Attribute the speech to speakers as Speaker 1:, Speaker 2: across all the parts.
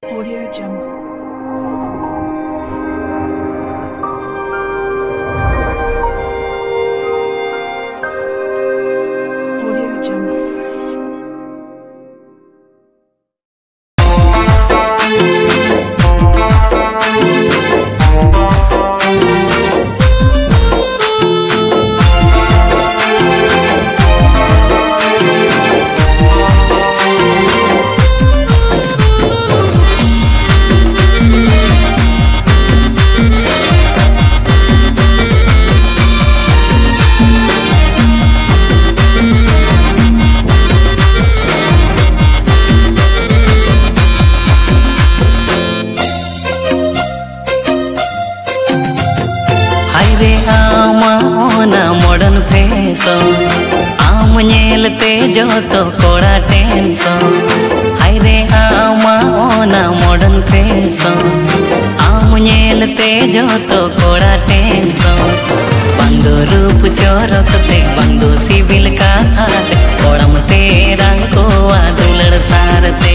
Speaker 1: Audio Jungle. Audio Jungle.
Speaker 2: Modern fashion आम नेलते जो तो कोड़ा टेंशन हाय रे आमा ओना मॉडर्न फैशन आम नेलते जो तो कोड़ा टेंशन बंदो रूप चोरकते बंदो सिविल का हाथ कोड़म तेरा को दुलड़ सारते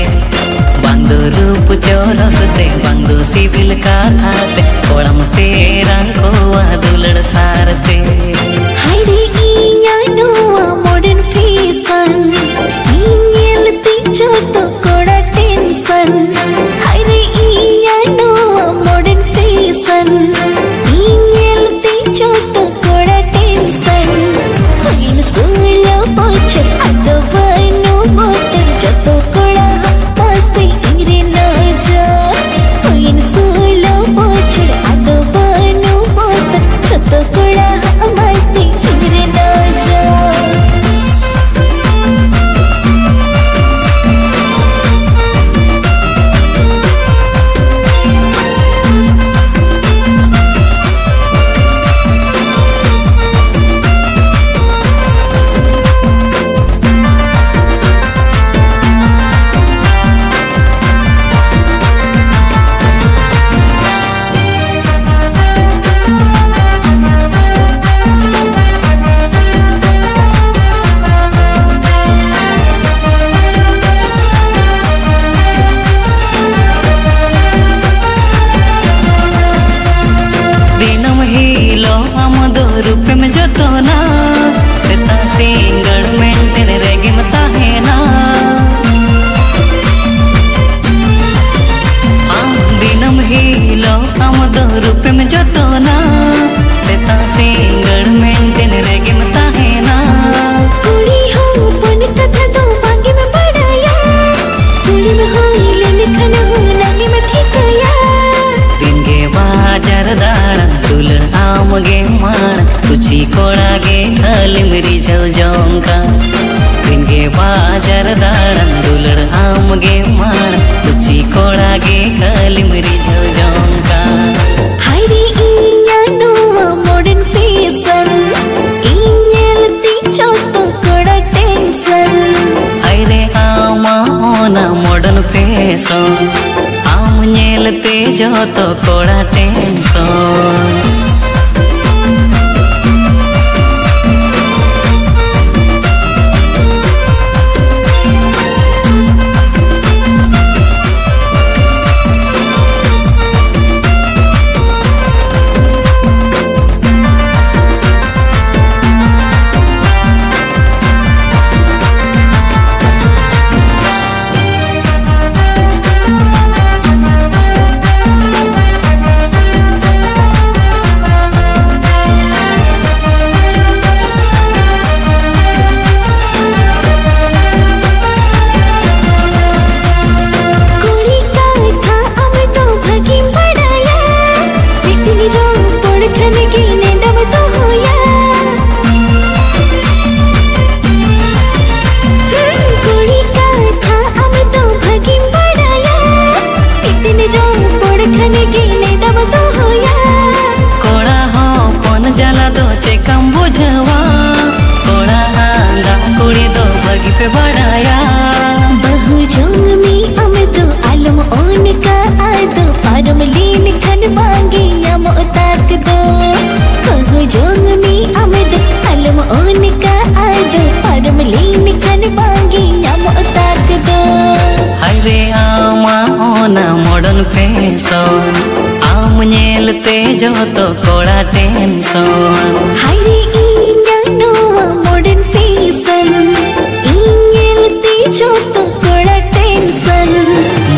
Speaker 2: बंदो रूप चोरकते बंदो सिविल का हाथ कोड़म तेरा को दुलड़ सारते
Speaker 3: हाय रे इया नोआ मॉडर्न फैशन इन्यलती जो तो कोड़ा टेंशन हाय रे इया नोआ मॉडर्न फैशन इन्यलती जो तो कोड़ा टेंशन होइन सोलो पोछे आतो बनो मोतर जो तो कोड़ा मस्ती इंग्रे ना जा होइन सोलो पोछे आतो बनो मोतर जो तो कोड़ा मस्ती इंग्रे ना जा
Speaker 2: रूप में जो तो ना सेता सिंगड़ मेंटेन रेगी मता है ना दिनम हीलो हम दो रूप में जो तो ना सेता सिंगड़ मेंटेन रेगी मता है ना
Speaker 3: कुड़ी हो पन कथा तो बांगे में पड़ाया कुड़ी में हो लेने खाना हो नांगे में ठिकाया
Speaker 2: दिन के बाजार दाड़ा दुलड़ आम गे मान तुझी कोड़ा गे खाली मेरी जाओ जाऊंगा दिन के बाजार दाड़ा दुलड़ आम गे मान तुझी कोड़ा गे खाली मेरी जाओ जाऊंगा
Speaker 3: हाय रे इया नोआ मॉडर्न फैशन इन्यलती जो तो कोड़ा टेंशन
Speaker 2: हाय रे आमा ओना मॉडर्न फैशन आम नेलते जो तो कोड़ा टेंशन मॉडर्न फैशन आम नेलते जो तो कोड़ा टेंशन
Speaker 3: हायरे इन्या नोवा मॉडर्न फैशन इन्येलते जो तो कोड़ा टेंशन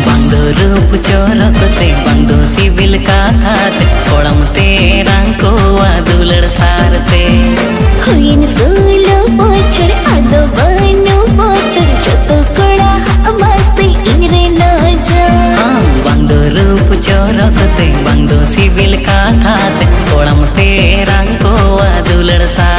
Speaker 2: बंदो रूप चोरकते बंदो सिविल का थाते कोड़म तेरा को दुलड़ सारते
Speaker 3: हुइन सोलो बोचर आदो बनो बोतर जो तो कोड़ा हमासे इंगरे न जा
Speaker 2: बंदो रूप चोरकते बंदो सिविल का थाते कोड़म तेरा को दुलड़ सारते